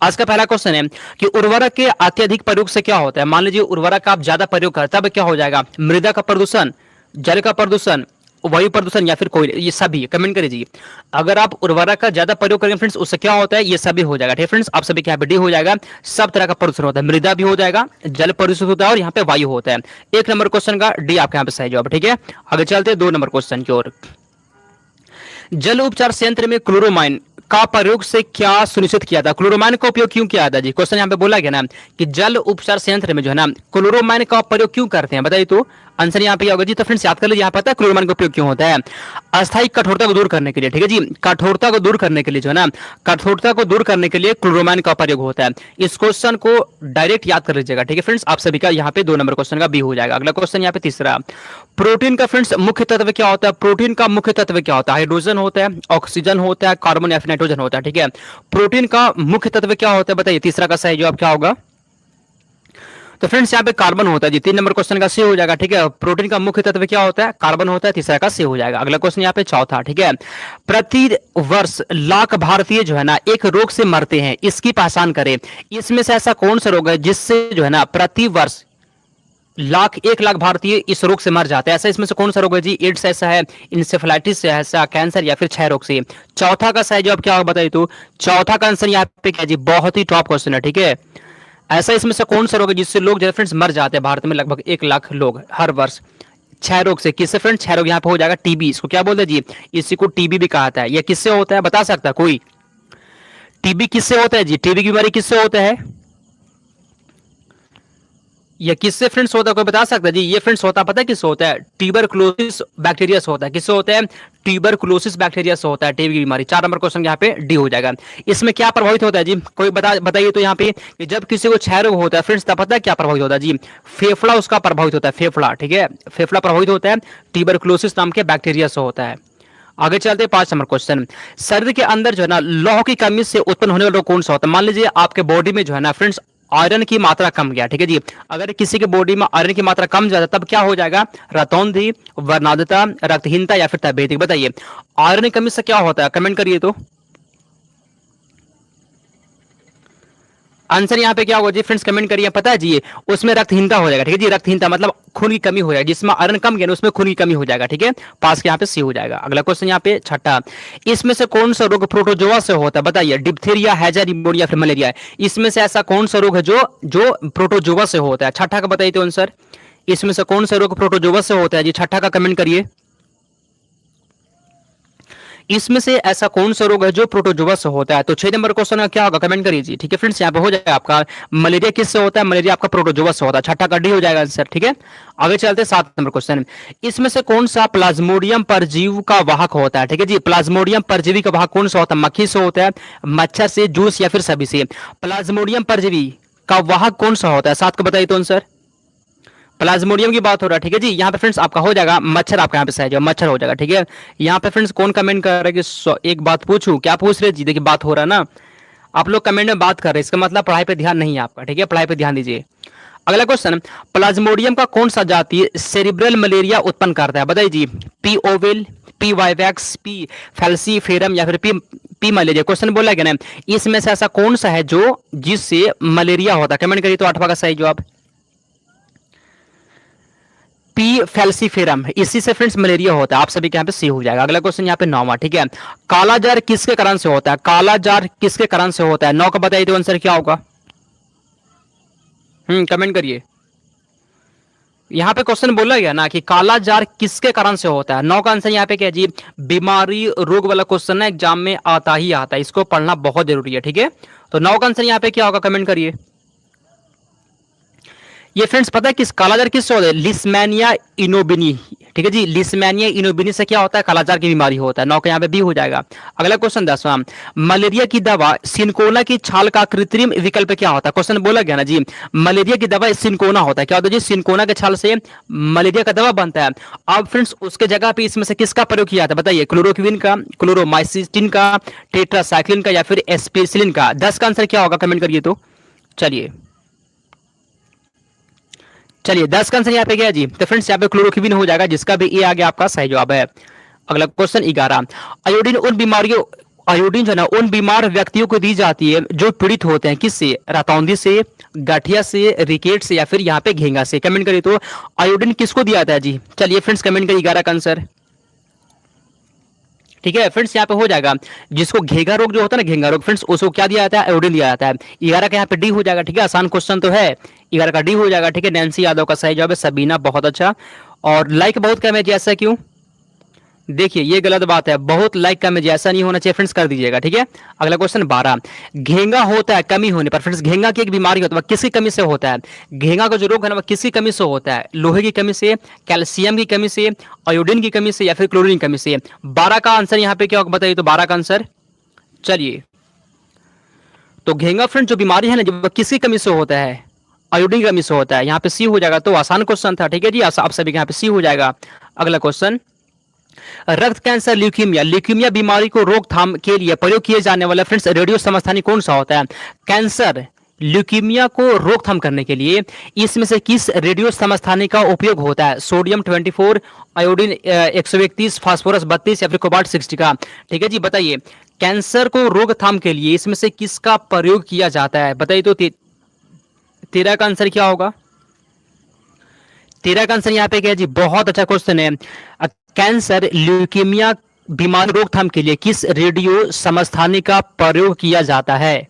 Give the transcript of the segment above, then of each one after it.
आज का पहला क्वेश्चन है कि उर्वरक के अत्यधिक प्रयोग से क्या होता है। मान लीजिए उर्वरक का आप ज्यादा प्रयोग करते हैं, तब क्या हो जाएगा, मृदा का प्रदूषण, जल का प्रदूषण, वायु प्रदूषण या फिर कोई, ये सभी कमेंट करिए। अगर आप उर्वरक का ज्यादा प्रयोग करेंगे फ्रेंड्स, उससे क्या होता है, ये सभी हो जाएगा। ठीक है फ्रेंड्स, आप सभी के यहाँ पे डी हो जाएगा। सब तरह का प्रदूषण होता है, मृदा भी हो जाएगा, जल प्रदूषित होता है और यहाँ पे वायु होता है। एक नंबर क्वेश्चन का डी आपके यहाँ पे सही जवाब। ठीक है, आगे चलते हैं 2 नंबर क्वेश्चन की ओर। जल उपचार संयंत्र में क्लोरोमाइन का प्रयोग से क्या सुनिश्चित किया था। क्लोरोमाइन का उपयोग क्यों किया था जी, क्वेश्चन यहाँ पे बोला गया ना कि जल उपचार संयंत्र में जो है ना क्लोरोमाइन का प्रयोग क्यों करते हैं, बताइए तो आंसर यहाँ पे होगा जी। तो फ्रेंड्स याद कर लीजिए, यहाँ पता है क्लोरोमाइन का उपयोग क्यों होता है, अस्थायी कठोरता को दूर करने के लिए। ठीक है जी, कठोरता को दूर करने के लिए जो है ना, कठोरता को दूर करने के लिए क्लोरोमाइन का प्रयोग होता है। इस क्वेश्चन को डायरेक्ट याद कर लीजिएगा। ठीक है फ्रेंड्स, आप सभी का यहाँ पे 2 नंबर क्वेश्चन का बी हो जाएगा। अगला क्वेश्चन यहाँ पे तीसरा, प्रोटीन का फ्रेंड्स मुख्य तत्व क्या होता है। प्रोटीन का मुख्य तत्व क्या होता है, हाइड्रोजन होता है, ऑक्सीजन होता है, कार्बन या फिर नाइट्रोजन होता है। ठीक है, प्रोटीन का मुख्य तत्व क्या होता है, बताइए तीसरा का सही जवाब क्या होगा। तो फ्रेंड्स यहाँ पे कार्बन होता है जी। 3 नंबर क्वेश्चन का सी हो जाएगा। ठीक है, प्रोटीन का मुख्य तत्व क्या होता है, कार्बन होता है, तीसरा का सी हो जाएगा। अगला क्वेश्चन यहाँ पे चौथा। ठीक है, प्रति वर्ष लाख भारतीय जो है ना एक रोग से मरते हैं, इसकी पहचान करें। इसमें से ऐसा कौन सा रोग है जिससे जो है ना प्रति वर्ष 1 लाख भारतीय इस रोग से मर जाते हैं। ऐसा इसमें से कौन सा रोग है जी, एड्स ऐसा है, इंसेफेलाइटिस से ऐसा, कैंसर या फिर क्षय रोग से। चौथा का सही जवाब क्या होगा बताइए तो। चौथा का आंसर यहाँ पे क्या जी, बहुत ही टॉप क्वेश्चन है। ठीक है, ऐसा इसमें से कौन सा रोग है जिससे लोग जो फ्रेंड्स मर जाते हैं भारत में, लगभग 1 लाख लोग हर वर्ष क्षय रोग से। किससे फ्रेंड्स, क्षय रोग यहाँ पे हो जाएगा टीबी। इसको क्या बोलते हैं जी, इसी को टीबी भी कहा जाता है। यह किससे होता है बता सकता है कोई, टीबी किससे होता है जी, टीबी की बीमारी किससे होता है, ये किससे फ्रेंड्स होता है, कोई बता सकता है जी। ये फ्रेंड्स होता है, पता है किससे होता है, ट्यूबरकुलोसिस बैक्टीरिया से होता है। किससे होता है, ट्यूबरकुलोसिस बैक्टीरिया से होता है टीबी की बीमारी। 4 नंबर क्वेश्चन यहाँ पे डी हो जाएगा। इसमें क्या प्रभावित होता है जी, कोई बताइए तो यहाँ पे कि जब किसी को क्षय रोग होता है फ्रेंड्स, तब पता है क्या प्रभावित होता है जी, फेफड़ा उसका प्रभावित होता है, फेफड़ा। ठीक है, फेफड़ा प्रभावित होता है, ट्यूबरकुलोसिस नाम के बैक्टीरिया से होता है। आगे चलते हैं 5 नंबर क्वेश्चन, शरीर के अंदर जो है ना लौह की कमी से उत्पन्न होने वाला रोग कौन सा होता है। मान लीजिए आपके बॉडी में जो है ना फ्रेंड्स आयरन की मात्रा कम गया। ठीक है जी, अगर किसी के बॉडी में आयरन की मात्रा कम जाता तब क्या हो जाएगा, रतौंधी, वर्णाधता, रक्तहीनता या फिर तपेदिक। बताइए आयरन की कमी से क्या होता है, कमेंट करिए तो। आंसर यहाँ पे क्या होगा जी फ्रेंड्स, कमेंट करिए। पता है जी, उसमें रक्तहीनता हो जाएगा। ठीक है जी, रक्तहीनता मतलब खून की कमी हो जाएगी, जिसमें आयरन कम गया ना उसमें खून की कमी हो जाएगा। ठीक है, पास के यहाँ पे सी हो जाएगा। अगला क्वेश्चन यहाँ पे छठा, इसमें से कौन सा रोग प्रोटोजोआ से होता है। बताइए डिप्थीरिया, हैजा, निमोनिया फिर मलेरिया। इसमें से ऐसा कौन सा रोग है जो जो प्रोटोजोआ से होता है। छठा का बताइए तो आंसर, इसमें से कौन सा रोग प्रोटोजोआ से होता है जी, छठा का कमेंट करिए। इसमें से ऐसा कौन सा रोग है जो प्रोटोजोआ से होता है। तो 6 नंबर क्वेश्चन का क्या होगा, कमेंट करिए जी। ठीक है फ्रेंड्स, यहाँ पे हो जाएगा आपका मलेरिया किससे होता है, मलेरिया आपका प्रोटोजोआ से होता है। छठा का डी हो जाएगा आंसर। ठीक है, आगे चलते हैं 7 नंबर क्वेश्चन, इसमें से कौन सा प्लाज्मोडियम परजीवी का वाहक होता है। ठीक है जी, प्लाज्मोडियम परजीवी का वाहक कौन सा होता है, मक्खी से होता है, मच्छर से, जूस या फिर सभी से। प्लाज्मोडियम परजीवी का वाहक कौन सा होता है, 7 को बताइए तो आंसर। प्लाज्मोडियम की बात हो रहा है। ठीक है जी, यहाँ पे फ्रेंड्स आपका हो जाएगा मच्छर, आपका यहाँ पे सही जवाब मच्छर हो जाएगा। ठीक है, यहाँ पे फ्रेंड्स कौन कमेंट कर रहा है कि एक बात पूछूं, क्या पूछ रहे जी, देखिए बात हो रहा है ना, आप लोग कमेंट में बात कर रहे हैं, इसका मतलब पढ़ाई पे ध्यान नहीं है आपका। ठीक है, पढ़ाई पे ध्यान दीजिए। अगला क्वेश्चन, प्लाज्मोडियम का कौन सा जाति सेरिब्रल मलेरिया उत्पन्न करता है। बताइए जी, P ovale, P vivax, P falciparum या फिर पी मलेरिया। क्वेश्चन बोला गया ना, इसमें से ऐसा कौन सा है जो जिससे मलेरिया होता है, कमेंट करिए तो 8वां का सही जवाब पी फैल्सीफेरम, इसी से फ्रेंड्स मलेरिया होता है। आप सभी के यहाँ पे सी हो जाएगा। अगला क्वेश्चन यहाँ पे 9वां। ठीक है, काला जार किसके कारण से होता है, काला जार किसके कारण से होता है। 9 का बताइए तो आंसर क्या होगा, कमेंट करिए। यहाँ पे क्वेश्चन बोला गया ना कि काला जार किसके कारण से होता है। 9 का आंसर यहाँ पे क्या जी, बीमारी रोग वाला क्वेश्चन है, एग्जाम में आता ही आता है, इसको पढ़ना बहुत जरूरी है। ठीक है, तो 9 का आंसर यहाँ पे क्या होगा, कमेंट करिए। ये फ्रेंड्स पता है किस कालाजार किससे होता है, लिस्मैनिया इनोबिनी। ठीक है जी, लिस्मैनिया इनोबिनी से क्या होता है, कालाजार की बीमारी होता है। 9 के यहाँ पे बी हो जाएगा। अगला क्वेश्चन 10वां, मलेरिया की दवा सिनकोना की छाल का कृत्रिम विकल्प क्या होता है। क्वेश्चन बोला गया ना जी, मलेरिया की दवा सिनकोना होता है। क्या होता है जी, सिनकोना के छाल से मलेरिया का दवा बनता है। अब फ्रेंड्स उसके जगह पे इसमें से किसका प्रयोग किया जाता है, बताइए क्लोरोक्विन का, क्लोरोमाइसिन का, टेट्रासाइक्लिन का या फिर एस्पिरिसिलिन का। 10 का आंसर क्या होगा, कमेंट करिए तो। चलिए 10 का आंसर यहाँ पे क्या है जी, तो फ्रेंड्स यहाँ पे क्लोरोक्विन हो जाएगा, जिसका भी ए आ गया आपका सही जवाब है। अगला क्वेश्चन 11, आयोडीन जो है ना उन बीमार व्यक्तियों को दी जाती है जो पीड़ित होते हैं किससे, रतौंधी से, गठिया से, रिकेट से या फिर यहाँ पे घेंगा से। कमेंट करिए तो आयोडीन किसको दिया जाता है जी। चलिए फ्रेंड्स कमेंट करिए 11 का आंसर। ठीक है फ्रेंड्स यहाँ पे हो जाएगा, जिसको घेंगा रोग जो होता है ना, घेंगा रोग फ्रेंड्स उसको क्या दिया जाता है, आयोडीन दिया जाता है। 11 का यहाँ पे डी हो जाएगा। ठीक है आसान क्वेश्चन तो है, 11 का डी हो जाएगा। ठीक है नैन्सी यादव का सही जवाब है, सबीना बहुत अच्छा। और लाइक बहुत कम है जी, ऐसा क्यों? देखिए ये गलत बात है, बहुत लाइक कम है जी, ऐसा नहीं होना चाहिए फ्रेंड्स, कर दीजिएगा। ठीक है अगला क्वेश्चन 12, घेंगा होता है कमी होने पर। फ्रेंड्स घेंगा की एक बीमारी होता है, वह किसकी कमी से होता है? घेंगा का जो रोग है ना वह किसकी कमी से होता है? लोहे की कमी से, कैल्शियम की कमी से, आयोडीन की कमी से या फिर क्लोरीन की कमी से। 12 का आंसर यहाँ पे क्या होगा बताइए तो, 12 का आंसर। चलिए तो घेंगा फ्रेंड जो बीमारी है ना जो किसकी कमी से होता है? आयोडीन की कमी से होता है। यहाँ पे सी हो जाएगा, तो आसान क्वेश्चन था। ठीक है जी आप सभी के यहाँ पे सी हो जाएगा। अगला क्वेश्चन, रक्त कैंसर, ल्यूकीमिया, ल्यूकीमिया बीमारी को रोकथाम के लिए प्रयोग किए जाने वाला फ्रेंड्स रेडियो समस्थानिक कौन सा होता है? कैंसर ल्यूकीमिया को रोकथाम करने के लिए इसमें से किस रेडियो समस्थानिक का उपयोग होता है? सोडियम 24, आयोडीन 131, फास्फोरस 32 या फिर कोबाल्ट 60 का। ठीक है जी बताइए, कैंसर को रोकथाम के लिए इसमें से किसका प्रयोग किया जाता है बताइए तो। 13 का आंसर क्या होगा? 13 का आंसर यहाँ पे क्या है जी, बहुत अच्छा क्वेश्चन है। कैंसर ल्यूकीमिया बीमारी रोकथाम के लिए किस रेडियो समस्थानिक का प्रयोग किया जाता है?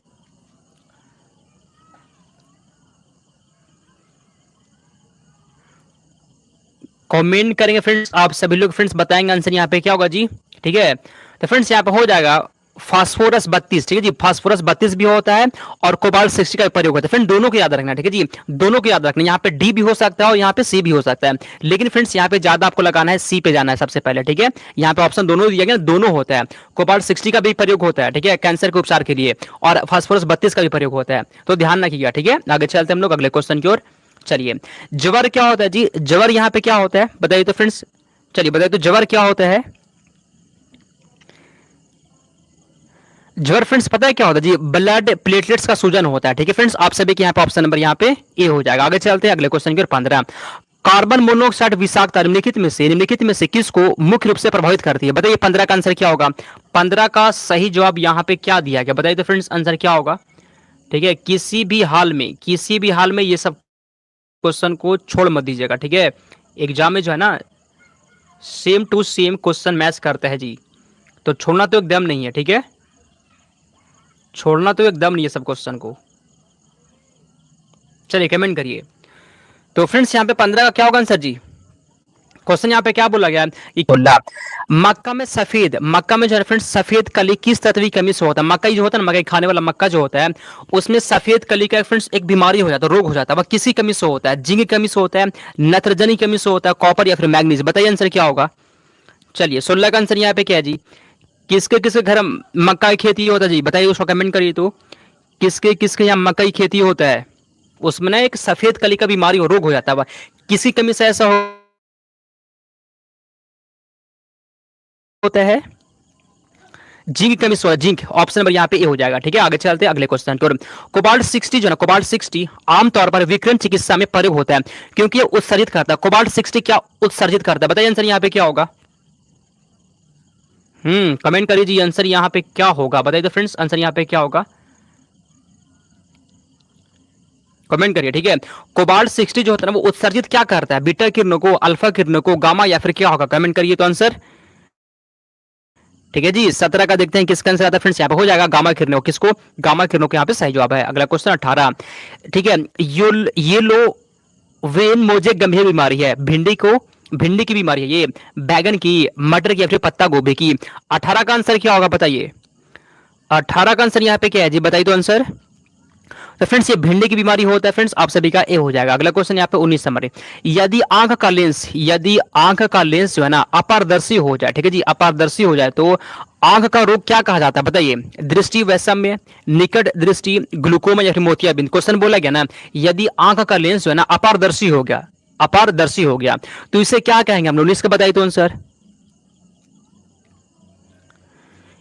कमेंट करेंगे फ्रेंड्स, आप सभी लोग फ्रेंड्स बताएंगे आंसर यहाँ पे क्या होगा जी। ठीक है तो फ्रेंड्स यहाँ पे हो जाएगा फास्फोरस 32। ठीक है जी फास्फोरस 32 भी होता है और कोबाल्ट 60 का प्रयोग होता है। फ्रेंड दोनों को याद रखना। ठीक है जी दोनों को याद रखना, यहाँ पे डी भी हो सकता है और यहाँ पे सी भी हो सकता है, लेकिन फ्रेंड्स यहाँ पे ज्यादा आपको लगाना है सी पे जाना है सबसे पहले। ठीक है यहाँ पे ऑप्शन दोनों दिया गया, दोनों होता है। कोबाल्ट 60 का भी प्रयोग होता है ठीक है कैंसर के उपचार के लिए, और फास्फोरस 32 का भी प्रयोग होता है, तो ध्यान रखिएगा। ठीक है आगे चलते हम लोग अगले क्वेश्चन की ओर। चलिए ज्वर क्या होता है जी, ज्वर यहाँ पे क्या होता है बताइए तो फ्रेंड्स। चलिए बताइए तो ज्वर क्या होता है? ज्वर फ्रेंड्स पता है क्या होता है जी, ब्लड प्लेटलेट्स का सूजन होता है। ठीक है फ्रेंड्स आप सभी के यहाँ पे ऑप्शन नंबर यहाँ पे ए हो जाएगा। आगे चलते हैं अगले क्वेश्चन की ओर। 15, कार्बन मोनोऑक्साइड विषाक्तता निम्नलिखित में से किसको मुख्य रूप से प्रभावित करती है बताइए। 15 का आंसर क्या होगा? 15 का सही जवाब यहाँ पे क्या दिया गया बताइए तो फ्रेंड्स, आंसर क्या होगा? ठीक है किसी भी हाल में ये सब क्वेश्चन को छोड़ मत दीजिएगा। ठीक है एग्जाम में जो है ना same to same question match करता है जी, तो छोड़ना तो एकदम नहीं है। ठीक है छोड़ना तो एकदम नहीं है सब क्वेश्चन को। चलिए कमेंट करिए तो फ्रेंड्स यहाँ पे 15 का क्या होगा आंसर जी। क्वेश्चन यहाँ पे क्या बोला गया कि मक्का में जो है फ्रेंड्स सफेद कली किस तत्व की कमी से होता है? मकई जो होता है ना, मकई खाने वाला मक्का जो होता है उसमें सफेद कली का फ्रेंड्स एक बीमारी हो जाता है, रोग हो जाता है, वह किसी कमी से होता है? जिंक की कमी से होता है, नत्रजनी की कमी से होता है, कॉपर या फिर मैग्नीज? बताइए आंसर क्या होगा। चलिए 16 का आंसर यहाँ पे क्या है जी, किसके किसके घर मक्का की खेती होता है जी बताइए, उसको कमेंट करिए तो। किसके किसके यहाँ मकई खेती होता है, उसमें ना एक सफेद कली का बीमारी हो, रोग हो जाता है, वह किसी कमी से ऐसा होता है? जिंक की कमी से होता है, जिंक ऑप्शन नंबर यहाँ पे ए हो जाएगा। ठीक है आगे चलते हैं अगले क्वेश्चन की ओर। कोबाल्ट 60 जो है ना, कोबाल्ट 60 आमतौर पर विकिरण चिकित्सा में प्रयोग होता है क्योंकि ये उत्सर्जित करता है। कोबाल्ट 60 क्या उत्सर्जित करता है बताइए, आंसर यहाँ पे क्या होगा? कमेंट करिए जी आंसर यहाँ पे क्या होगा बताइए तो फ्रेंड्स, आंसर यहाँ पे क्या होगा कमेंट करिए। ठीक है कोबाल्ट 60 जो होता है ना वो उत्सर्जित क्या करता है? बीटा किरणों को, अल्फा किरणों को, गामा या फिर क्या होगा? कमेंट करिए तो आंसर। ठीक है जी 17 का देखते हैं किसका आंसर आता है फ्रेंड्स, यहाँ पे हो जाएगा गामा किरणों। किसको? गामा किरणों के यहाँ पे सही जवाब है। अगला क्वेश्चन 18, ठीक है ये लो वेन मोजेक गंभीर बीमारी है, भिंडी की बीमारी है ये, बैगन की, मटर की या फिर पत्ता गोभी की? 18 का आंसर क्या होगा बताइए। 18 का आंसर यहाँ पे क्या है जी बताइए तो आंसर। तो फ्रेंड्स ये भिंडी की बीमारी होता है फ्रेंड्स, आप सभी का ए हो जाएगा। अगला क्वेश्चन यहाँ पे 19 नंबर, यदि आंख का लेंस जो है ना अपारदर्शी हो जाए, ठीक है जी अपारदर्शी हो जाए तो आंख का रोग क्या कहा जाता है बताइए। दृष्टि वैषम्य, निकट दृष्टि, ग्लूकोमा या फिर मोतियाबिंद? क्वेश्चन बोला गया ना यदि आंख का लेंस जो है ना अपारदर्शी हो गया तो इसे क्या कहेंगे हम लोग, इसका बताइए तो आंसर।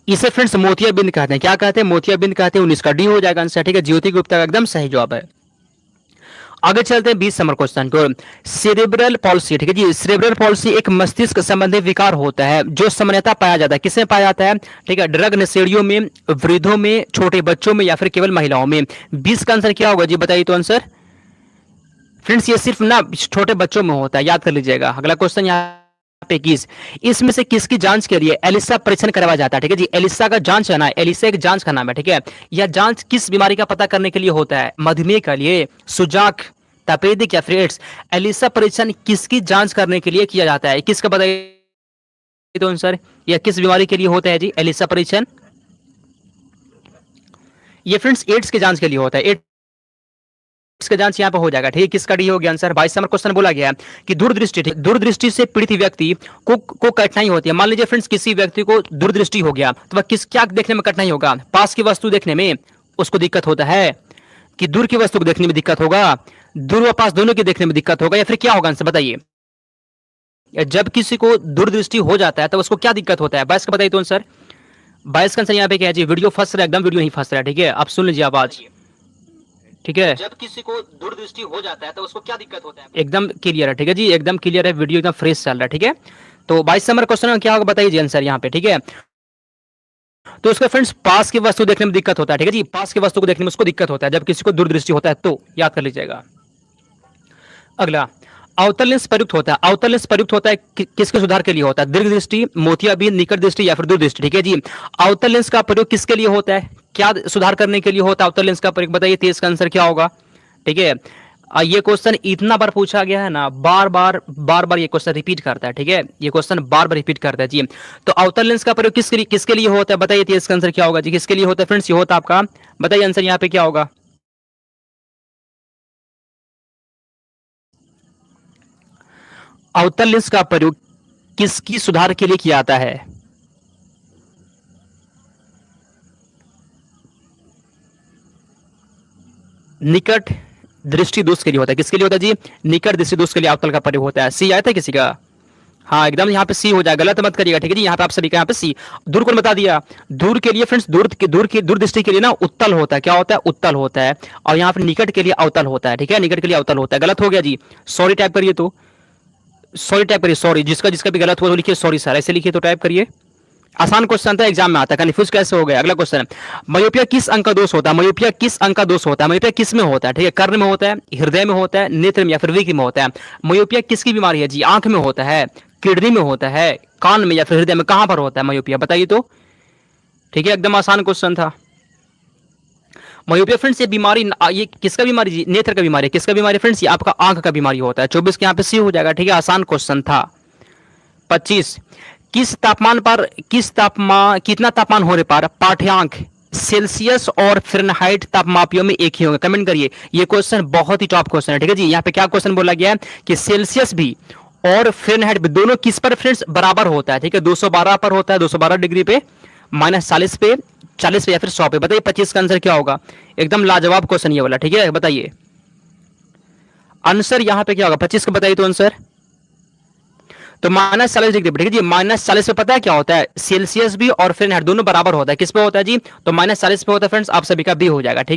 इसे फ्रेंड्स मोतियाबिंद कहते हैं। क्या कहते हैं? मोतियाबिंद कहते हैं। 19 का डी हो जाएगा आंसर। ठीक है ज्योति गुप्ता का एकदम सही जवाब है। आगे चलते हैं 20 नंबर क्वेश्चन को। सेरेब्रल पॉलिसी, ठीक है जी, सेरेब्रल पॉलिसी एक मस्तिष्क संबंधी विकार होता है जो सामान्यतः पाया जाता है, किसमें पाया जाता है, ठीक है, ड्रग नशेड़ियों में, वृद्धों में, छोटे बच्चों में या फिर केवल महिलाओं में। 20 का आंसर क्या होगा जी, बताइए तो आंसर। फ्रेंड्स ये सिर्फ ना छोटे बच्चों में होता है, याद कर लीजिएगा। अगला क्वेश्चन यहाँ पे 21, इसमें से किसकी जांच के लिए एलिसा परीक्षण करवाया जाता है, ठीक है जी। एलिसा का जांच है ना, एलिसा एक जांच का नाम है, ठीक है। यह जांच किस बीमारी का पता करने के लिए होता है, मधुमेह के लिए, सुजाक, तपेदिक या फिर एड्स। एलिसा परीक्षण किसकी जांच करने के लिए किया जाता है, किसका बताइए तो आंसर। यह किस बीमारी के लिए होता है जी एलिसा परीक्षण। ये फ्रेंड्स एड्स की जांच के लिए होता है, एड्स का जांच यहाँ पे हो जाएगा, ठीक है। किसका डी हो गया आंसर। 22 नंबर क्वेश्चन बोला गया है कि दूरदृष्टि, दूरदृष्टि से पीड़ित व्यक्ति को कठिनाई होती है। मान लीजिए फ्रेंड्स किसी व्यक्ति को दूरदृष्टि हो गया तो वह किस क्या देखने में कठिनाई होगा, पास की वस्तु देखने में उसको दिक्कत होता है, कि दूर की वस्तु को देखने में दिक्कत होगा, दूर व पास दोनों की देखने में दिक्कत होगा, या फिर क्या होगा आंसर बताइए। जब किसी को दूरदृष्टि हो जाता है तो उसको क्या दिक्कत होता है, 22 का बताइए तो आंसर। 22 का आंसर यहाँ पे क्या है जी, वीडियो फंस रहा है, एकदम वीडियो नहीं फंस रहा है, ठीक है। आप सुन लीजिए आवाज, ठीक है। जब किसी को दूरदृष्टि हो जाता है तो उसको क्या दिक्कत होता है, एकदम क्लियर है, ठीक है जी, एकदम क्लियर है, वीडियो एकदम फ्रेश चल रहा है, ठीक है। तो 22 नंबर क्वेश्चन में क्या होगा बताइए जी आंसर यहाँ पे, ठीक है। तो उसका फ्रेंड्स पास की वस्तु देखने में दिक्कत होता है, ठीक है जी, पास की वस्तु को देखने में उसको दिक्कत होता है जब किसी को दूरदृष्टि होता है, तो याद कर लीजिएगा। अगला अवतल लेंस प्रयुक्त होता है, अवतल लेंस प्रयुक्त होता है किसके सुधार के लिए होता है, दीर्घ दृष्टि, मोतियाबिंद, निकट दृष्टि या फिर दूरदृष्टि, ठीक है जी। अवतल लेंस का प्रयोग किसके लिए होता है, क्या सुधार करने के लिए होता है अवतल लेंस का प्रयोग, बताइए। 23 का आंसर क्या होगा, ठीक है। ये क्वेश्चन इतना बार पूछा गया है ना, बार बार ये क्वेश्चन रिपीट करता है, ठीक है। ये क्वेश्चन बार बार रिपीट करता है जी। तो अवतल लेंस का प्रयोग किसके लिए होता है बताइए। 23 का आंसर क्या होगा जी, किसके लिए होता है फ्रेंड्स, ये होता है आपका, बताइए आंसर यहाँ पे क्या होगा। अवतल लेंस का प्रयोग किसकी सुधार के लिए किया जाता है, निकट दृष्टि दोष के लिए होता है, किसके लिए होता है जी, निकट दृष्टि दोष के लिए अवतल का प्रयोग होता है। सी आया था किसी का, हाँ एकदम यहाँ पे सी हो जाएगा, गलत मत करिएगा, ठीक है जी। यहाँ पे आप सभी का यहाँ पे सी। दूर कौन बता दिया, दूर के लिए फ्रेंड्स, दूर दृष्टि के लिए ना उत्तल होता है, क्या होता है, उत्तल होता है। और यहाँ पे निकट के लिए अवतल होता है, ठीक है, निकट के लिए अवतल होता है। गलत हो गया जी, सॉरी टाइप करिए, तो सॉरी टाइप करिए, सॉरी, जिसका जिसका भी गलत हुआ तो लिखिए सॉरी सर, ऐसे लिखिए तो टाइप करिए। आसान क्वेश्चन था, एग्जाम में आता है, कंफ्यूज कैसे हो गया। अगला क्वेश्चन है, मयोपिया किस अंक का दोष होता है, मयोपिया किस अंक का दोष होता है, मयोपिया किस में होता है, ठीक है, कर्ण में होता है, हृदय में होता है, नेत्र में या फिर विक्र में होता है। मयोपिया किसकी बीमारी है जी, आंख में होता है, किडनी में होता है, कान में या फिर हृदय में, कहां पर होता है मयोपिया बताइए तो, ठीक है। एकदम आसान क्वेश्चन था। मयोपिया फ्रेंड्स ये बीमारी, ये किसका बीमारी जी, नेत्र का बीमारी, किसका बीमारी फ्रेंड्स, ये आपका आंख का बीमारी होता है। 24 के यहाँ पे सी हो जाएगा, ठीक है, आसान क्वेश्चन था। 25, कितना तापमान होने पर पाठ्यांक सेल्सियस और फ़ारेनहाइट तापमापियों में एक ही होंगे, कमेंट करिए। ये क्वेश्चन बहुत ही टॉप क्वेश्चन है, ठीक है जी। यहाँ पे क्या क्वेश्चन बोला गया है कि सेल्सियस भी और फ़ारेनहाइट भी दोनों किस पर फ्रेंड्स बराबर होता है, ठीक है, 212 पर होता है, 212 डिग्री पे, -40 पे, 40 पे या फिर 100 पे। बताइए 25 का आंसर क्या होगा। एकदम लाजवाब क्वेश्चन ये वाला, ठीक है, बताइए आंसर यहाँ पे क्या होगा 25 का, बताइए तो आंसर। तो -40 डिग्री, ठीक है जी, -40 पे पता है क्या होता है, सेल्सियस भी और फ़ारेनहाइट दोनों बराबर होता है, किस पे होता है जी, तो -40 पे होता है फ्रेंड्स, आप सभी का बी हो जाएगा, ठीक है।